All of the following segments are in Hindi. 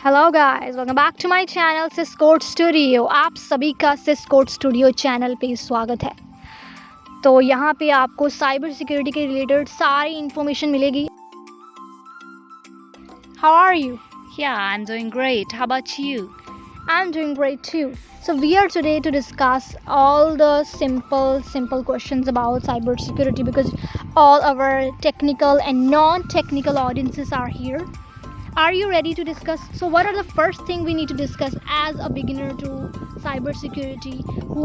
Hello guys, welcome back to my channel sis code studio. आप सभी का सिस कोड स्टूडियो चैनल पे स्वागत है। तो यहाँ पे आपको साइबर सिक्योरिटी के रिलेटेड सारी इन्फॉर्मेशन मिलेगी। How are you? Yeah, I'm doing great. How about you? I'm doing great too. So we are today to discuss all the simple questions about cyber security because all our technical and non-technical audiences are here. Are you ready to discuss? So what are the first thing we need to discuss as a beginner to cybersecurity who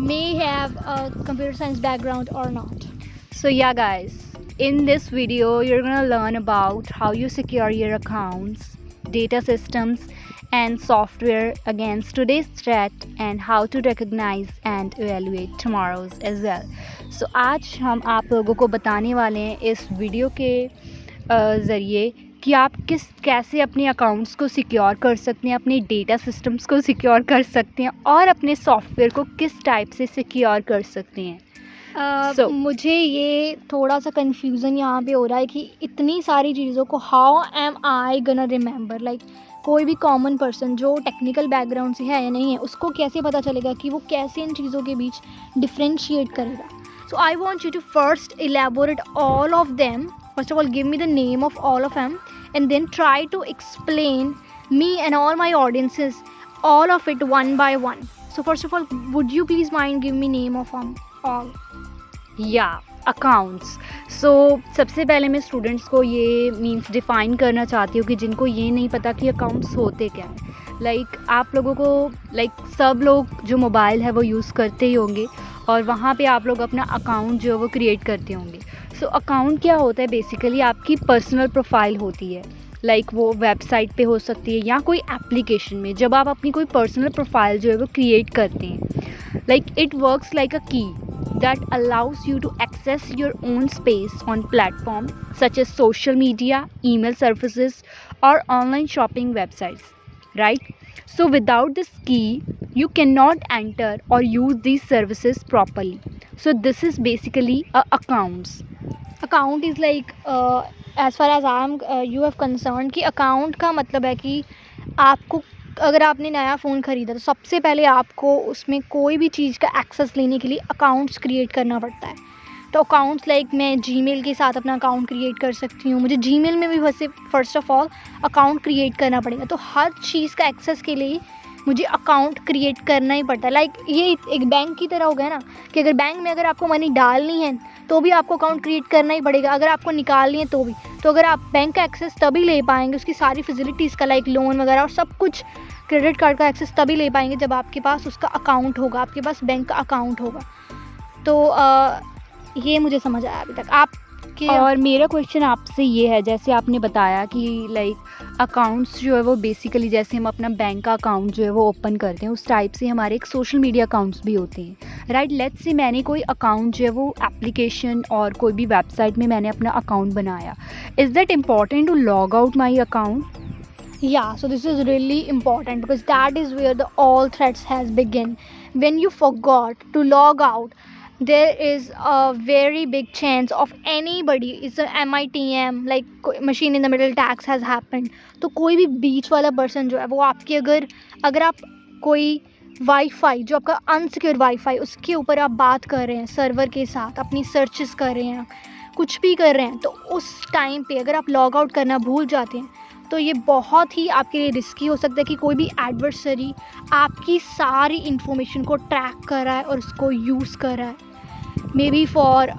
may have a computer science background or not? So, yeah, guys, in this video, you're gonna learn about how you secure your accounts, data systems, and software against today's threat, and how to recognize and evaluate tomorrow's as well. So, आज हम आप लोगों को बताने वाले हैं इस वीडियो के ज़रिए कि आप कैसे अपने अकाउंट्स को सिक्योर कर सकते हैं, अपने डेटा सिस्टम्स को सिक्योर कर सकते हैं और अपने सॉफ्टवेयर को किस टाइप से सिक्योर कर सकते हैं। मुझे ये थोड़ा सा कन्फ्यूज़न यहाँ पे हो रहा है कि इतनी सारी चीज़ों को हाउ एम आई गना रिमेंबर, लाइक कोई भी कॉमन पर्सन जो टेक्निकल बैकग्राउंड से है या नहीं है उसको कैसे पता चलेगा कि वो कैसे इन चीज़ों के बीच डिफ्रेंशिएट करेगा। So I want you to first elaborate all of them. First of all, give me the name of all of them and then try to explain me and all my audiences all of it one by one. So first of all, would you please mind give me name of all? Accounts. So सबसे पहले मैं स्टूडेंट्स को ये मीन्स डिफ़ाइन करना चाहती हूँ कि जिनको ये नहीं पता कि अकाउंट्स होते क्या है. लाइक आप लोगों को सब लोग जो मोबाइल है वो यूज़ करते ही होंगे और वहाँ पे आप लोग अपना अकाउंट जो है वो क्रिएट करते होंगे. सो अकाउंट क्या होता है? बेसिकली आपकी पर्सनल प्रोफाइल होती है. लाइक वो वेबसाइट पे हो सकती है या कोई एप्लीकेशन में जब आप अपनी कोई पर्सनल प्रोफाइल जो है वो क्रिएट करते हैं. लाइक इट वर्क्स लाइक अ की that allows you to access your own space on platforms such as social media, email services, or online shopping websites, right? So without this key, you cannot enter or use these services properly. So this is basically accounts. Account is like as far as you have concerned कि account का मतलब है कि आपको अगर आपने नया फ़ोन ख़रीदा तो सबसे पहले आपको उसमें कोई भी चीज़ का एक्सेस लेने के लिए अकाउंट्स क्रिएट करना पड़ता है. तो अकाउंट्स लाइक मैं जीमेल के साथ अपना अकाउंट क्रिएट कर सकती हूँ. मुझे जीमेल में भी वैसे first of all account create करना पड़ेगा. तो हर चीज़ का एक्सेस के लिए मुझे अकाउंट क्रिएट करना ही पड़ता है. लाइक ये एक बैंक की तरह हो गया ना कि अगर बैंक में अगर आपको मनी डालनी है तो भी आपको अकाउंट क्रिएट करना ही पड़ेगा. अगर आपको निकालनी है तो भी. तो अगर आप बैंक का एक्सेस तभी ले पाएंगे, उसकी सारी फैसिलिटीज़ का लाइक लोन वगैरह और सब कुछ, क्रेडिट कार्ड का एक्सेस तभी ले पाएंगे जब आपके पास उसका अकाउंट होगा, आपके पास बैंक का अकाउंट होगा. तो ये मुझे समझ आया अभी तक. और मेरा क्वेश्चन आपसे ये है, जैसे आपने बताया कि लाइक अकाउंट्स जो है वो बेसिकली जैसे हम अपना बैंक का अकाउंट जो है वो ओपन करते हैं उस टाइप से हमारे एक सोशल मीडिया अकाउंट्स भी होते हैं, राइट? लेट्स से मैंने कोई अकाउंट जो है वो एप्लीकेशन और कोई भी वेबसाइट में मैंने अपना अकाउंट बनाया. Is that important to log out my account? Yeah, so this is really important because that is where the all threats has begun. When you forgot to log out, there is a very big chance of anybody, it's a MITM, like machine in the middle attacks has happened. तो कोई भी बीच वाला पर्सन जो है वो आपकी अगर आप कोई वाईफाई जो आपका अनसिक्योर वाईफाई उसके ऊपर आप बात कर रहे हैं सर्वर के साथ, अपनी सर्चेस कर रहे हैं, कुछ भी कर रहे हैं, तो उस टाइम पे अगर आप लॉग आउट करना भूल जाते हैं तो ये बहुत ही आपके लिए रिस्की हो सकता है कि कोई भी एडवर्सरी आपकी सारी इन्फॉर्मेशन को ट्रैक कर रहा है और उसको यूज़ कर रहा है, may be for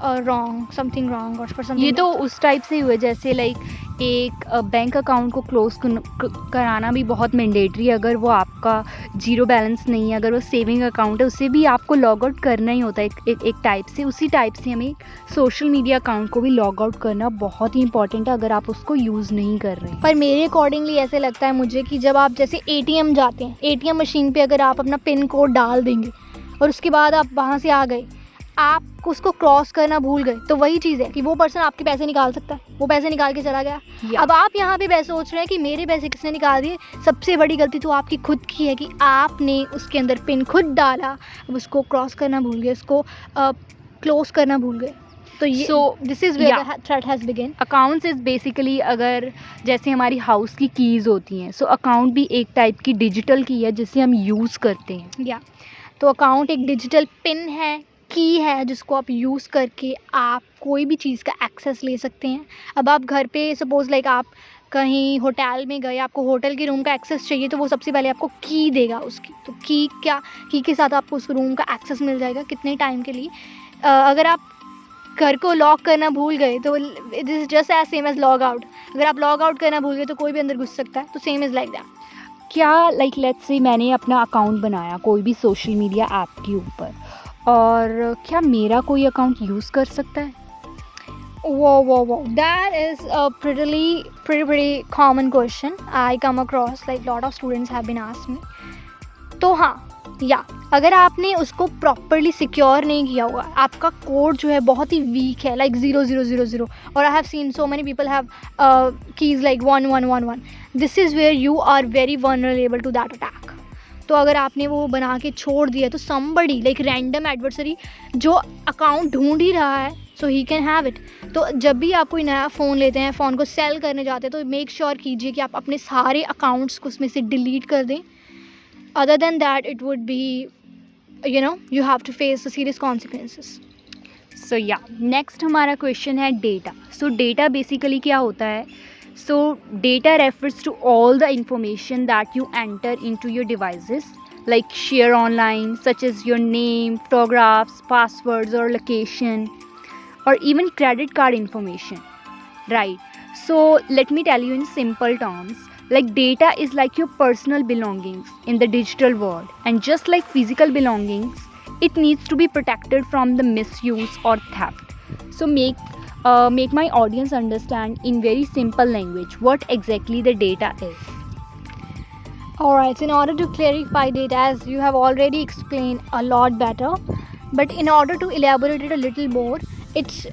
something wrong और फॉर समथिंग. ये तो उस टाइप से हुए जैसे लाइक एक बैंक अकाउंट को क्लोज कराना भी बहुत मैंडेटरी है. अगर वो आपका जीरो बैलेंस नहीं है, अगर वो सेविंग अकाउंट है, उसे भी आपको लॉग आउट करना ही होता है एक टाइप से. उसी टाइप से हमें सोशल मीडिया अकाउंट को भी लॉग आउट करना बहुत ही इंपॉर्टेंट है अगर आप उसको यूज़ नहीं कर रहे हैं. पर मेरे अकॉर्डिंगली ऐसे लगता है मुझे कि जब आप जैसे ATM जाते हैं, ATM मशीन पे अगर आप अपना पिन कोड डाल देंगे और उसके बाद आप वहाँ से आ गए, आप उसको क्रॉस करना भूल गए, तो वही चीज़ है कि वो पर्सन आपके पैसे निकाल सकता है, वो पैसे निकाल के चला गया. अब आप यहाँ पे सोच रहे हैं कि मेरे पैसे किसने निकाल दिए. सबसे बड़ी गलती तो आपकी खुद की है कि आपने उसके अंदर पिन खुद डाला, अब उसको क्रॉस करना भूल गए, उसको क्लोज करना भूल गए. तो ये So, this is where yeah. The threat has begin. Accounts is basically, अगर जैसे हमारी हाउस की कीज़ होती हैं, सो अकाउंट भी एक टाइप की डिजिटल की है जिसे हम यूज़ करते हैं. या तो अकाउंट एक डिजिटल पिन है, की है, जिसको आप यूज़ करके आप कोई भी चीज़ का एक्सेस ले सकते हैं. अब आप घर पे सपोज़ लाइक आप कहीं होटल में गए, आपको होटल के रूम का एक्सेस चाहिए, तो वो सबसे पहले आपको की देगा उसकी. तो की के साथ आपको उस रूम का एक्सेस मिल जाएगा कितने टाइम के लिए. अगर आप घर को लॉक करना भूल गए तो this is just as same as log out. अगर आप लॉग आउट करना भूल गए तो कोई भी अंदर घुस सकता है. तो सेम इज़ लाइक दैट. क्या लाइक लेट्स से मैंने अपना अकाउंट बनाया कोई भी सोशल मीडिया ऐप के ऊपर, और क्या मेरा कोई अकाउंट यूज़ कर सकता है? Whoa. That is a pretty common question. I come across like lot of students have been asked me. तो हाँ, या अगर आपने उसको प्रॉपरली सिक्योर नहीं किया होगा, आपका कोड जो है बहुत ही वीक है, लाइक 0000, और I have seen so many people have keys like 1111. This is where you are very vulnerable to that attack. तो अगर आपने वो बना के छोड़ दिया तो समबडी लाइक रैंडम एडवर्सरी जो अकाउंट ढूंढ ही रहा है, so he can have it. तो जब भी आप कोई नया फ़ोन लेते हैं, फ़ोन को सेल करने जाते हैं, तो मेक श्योर कीजिए कि आप अपने सारे अकाउंट्स को उसमें से डिलीट कर दें. Other than that, it would be, you have to face the serious consequences. सो या नेक्स्ट हमारा क्वेश्चन है डेटा. सो डेटा बेसिकली क्या होता है? So data refers to all the information that you enter into your devices, like share online, such as your name, photographs, passwords or location, or even credit card information, right? So let me tell you in simple terms, like data is like your personal belongings in the digital world, and just like physical belongings, it needs to be protected from the misuse or theft. So make my audience understand in very simple language what exactly the data is. Alright, so in order to clarify data, as you have already explained a lot better, but in order to elaborate it a little more, it's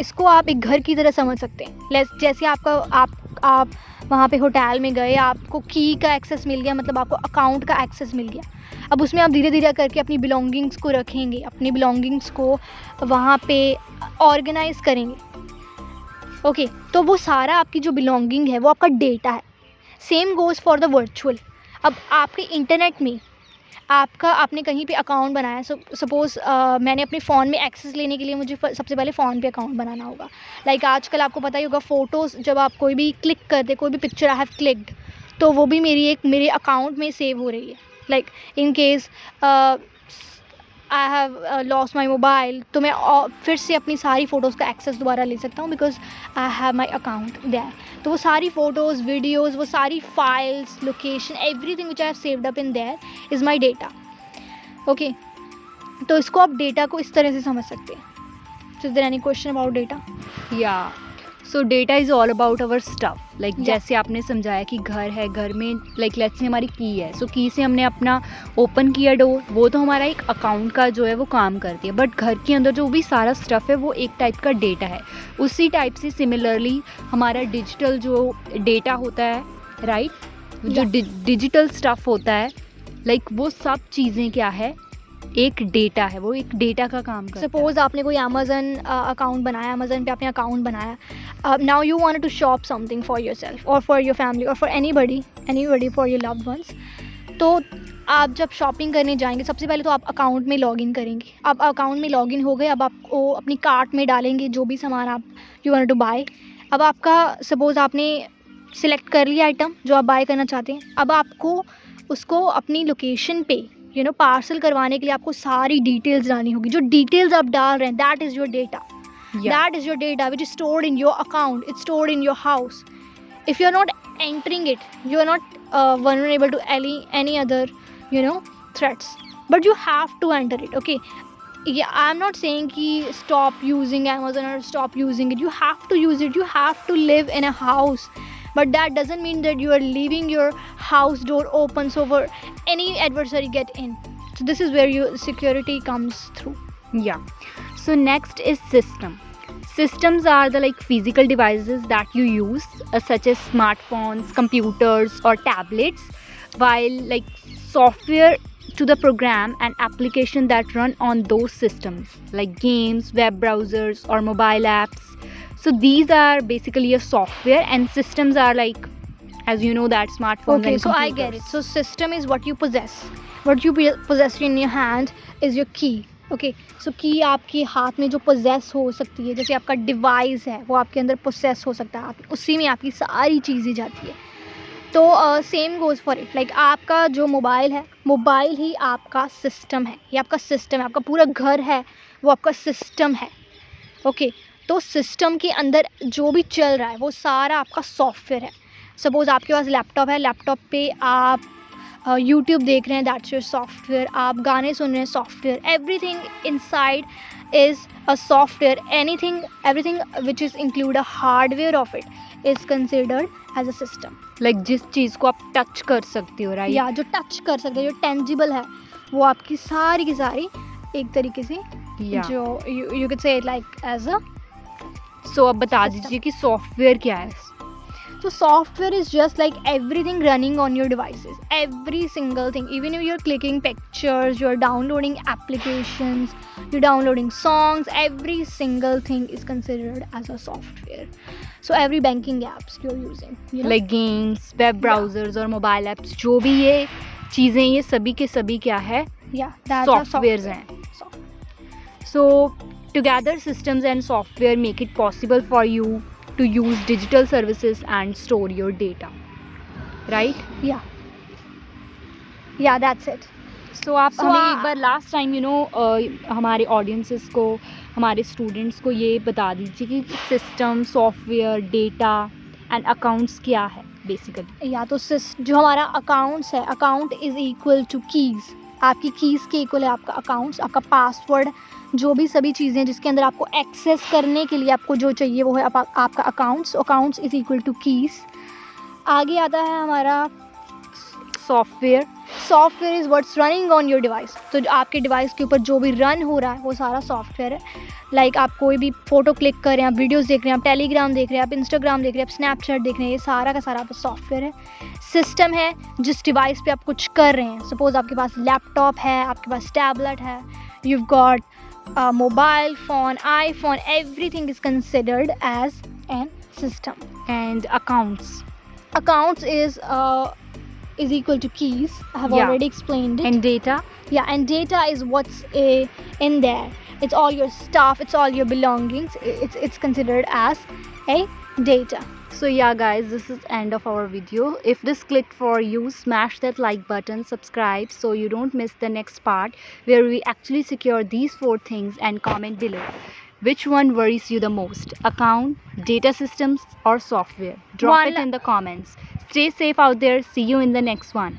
इसको आप एक घर की तरह समझ सकते हैं. जैसे आप वहाँ पे होटल में गए, आपको की का एक्सेस मिल गया, मतलब आपको अकाउंट का एक्सेस मिल गया. अब उसमें आप धीरे धीरे करके अपनी बिलोंगिंग्स को रखेंगे, अपनी बिलोंगिंग्स को वहाँ पे ऑर्गेनाइज करेंगे. ओके, तो वो सारा आपकी जो बिलोंगिंग है वो आपका डेटा है. Same goes for the virtual. अब आपके इंटरनेट में आपने कहीं पे अकाउंट बनाया, सपोज़ मैंने अपने फ़ोन में एक्सेस लेने के लिए मुझे सबसे पहले फ़ोन पे अकाउंट बनाना होगा. लाइक आजकल आपको पता ही होगा, फ़ोटोज़ जब आप कोई भी क्लिक करते, कोई भी पिक्चर आई हैव क्लिक्ड, तो वो भी मेरे अकाउंट में सेव हो रही है. Like in case I have lost my mobile, तो मैं फिर से अपनी सारी फ़ोटोज़ का एक्सेस दोबारा ले सकता हूँ, because I have my account there. तो वो सारी फ़ोटोज़, वीडियोज़, वो सारी files, location, everything which I have saved up in there is my data. Okay, तो इसको आप डेटा को इस तरह से समझ सकते हैं. So is there any question about data? या so data is all about our stuff. Like Yeah. जैसे आपने समझाया कि घर है, घर में लाइक लेट्स से हमारी की है, सो की से हमने अपना ओपन किया डोर, वो तो हमारा एक अकाउंट का जो है वो काम करती है. बट घर के अंदर जो भी सारा स्टफ़ है वो एक टाइप का डेटा है. उसी टाइप से सिमिलरली हमारा डिजिटल जो डेटा होता है, राइट, जो डिजिटल स्टफ़ होता है, लाइक वो सब चीज़ें क्या है, एक डेटा है, वो एक डेटा का काम करता है. सपोज़ आपने कोई अमेज़न अकाउंट बनाया, अमेज़न पे आपने अकाउंट बनाया. Now you want to shop something for yourself और फॉर योर फैमिली और for anybody for your loved ones. तो आप जब शॉपिंग करने जाएंगे, सबसे पहले तो आप अकाउंट में लॉगिन करेंगे. आप अकाउंट में लॉगिन हो गए, अब आपको अपनी कार्ट में डालेंगे जो भी सामान आप यू वांट टू बाय. अब आपका सपोज़ आपने सिलेक्ट कर लिया आइटम जो आप बाय करना चाहते हैं. अब आपको उसको अपनी लोकेशन पे पार्सल करवाने के लिए आपको सारी डिटेल्स डालनी होगी. जो डिटेल्स आप डाल रहे हैं, that is your data. That is your data which is stored in your account. It's stored in your house. If you're not entering it, you're not vulnerable to any other threats. But you have to enter it. Okay, yeah, I'm not saying ki stop using Amazon or stop using it. You have to use it. You have to live in a house. But that doesn't mean that you are leaving your house door open so for any adversary get in. So this is where your security comes through. Yeah. So next is system. Systems are the like physical devices that you use, such as smartphones, computers or tablets, while like to the program and application that run on those systems, like games, web browsers, or mobile apps. So these are basically a software, and systems are like, as you know, that smartphones Okay, and so I get it. computers. So system is what you possess. What you possess in your hand is your key. Okay so की आपके हाथ में जो पोजेस हो सकती है, जैसे आपका डिवाइस है वो आपके अंदर पोसेस हो सकता है, आप उसी में आपकी सारी चीज़ें जाती है. तो same goes for it. Like आपका जो मोबाइल है, मोबाइल ही आपका सिस्टम है, ये आपका सिस्टम है. आपका पूरा घर है वो आपका सिस्टम है. ओके तो सिस्टम के अंदर जो भी चल रहा है वो सारा आपका सॉफ्टवेयर है. सपोज़ आपके पास लैपटॉप है, लैपटॉप पे आप यूट्यूब देख रहे हैं, दैट्स योर सॉफ्टवेयर. आप गाने सुन रहे हैं, software. Everything inside is a software. Everything which is include a hardware of it is considered as a system. Like जिस चीज़ को आप टच कर सकते हो, राइट? या जो टच कर सकते हैं, जो टेंजिबल है, वो आपकी सारी की सारी एक तरीके से या जो you can say it like as a. So अब बता System. दीजिए कि सॉफ्टवेयर क्या है. So software is just like everything running on your devices. Every single thing. Even if you're clicking pictures, you're downloading applications, you're downloading songs, every single thing is considered as a software. So every banking apps you're using, you know? Like games, web browsers और मोबाइल ऐप्स, जो भी ये चीज़ें, ये सभी के सभी क्या है, yeah, that's a softwares software. हैं. So, So together systems and software make it possible for you to use digital services and store your data, right? yeah, that's it. So आप So, हमें एक बार लास्ट टाइम हमारे ऑडियंसेस को, हमारे स्टूडेंट्स को ये बता दीजिए कि system, software, data and accounts क्या है बेसिकली. या तो जो हमारा अकाउंट्स है, account is equal to keys. आपकी कीज़ के इक्वल है आपका अकाउंट्स. आपका पासवर्ड, जो भी सभी चीज़ें जिसके अंदर आपको एक्सेस करने के लिए आपको जो चाहिए वो है आपका accounts. Accounts is equal to keys. आगे आता है हमारा software. Software is what's running on your device. तो जो आपके डिवाइस के ऊपर जो भी रन हो रहा है वो सारा सॉफ्टवेयर है. लाइक आप कोई भी फ़ोटो क्लिक कर रहे हैं, आप वीडियोस देख रहे हैं, आप टेलीग्राम देख रहे हैं, आप इंस्टाग्राम देख रहे हैं, आप स्नैपचैट देख रहे हैं, ये सारा का सारा आपका सॉफ्टवेयर है. सिस्टम है जिस डिवाइस पे आप कुछ कर रहे हैं. सपोज़ आपके पास लैपटॉप है, आपके पास टैबलेट है, you've got a mobile phone, iPhone, everything is considered as an system. And accounts. Accounts is equal to keys. I have Yeah. already explained it. And data. Yeah, and data is what's in there. It's all your stuff, it's all your belongings. It's considered as a data. So yeah guys, this is end of our video. If this clicked for you, smash that like button, subscribe so you don't miss the next part where we actually secure these 4 things, and comment below which one worries you the most: account, data systems or software. Drop One- it in the comments. Stay safe out there. See you in the next one.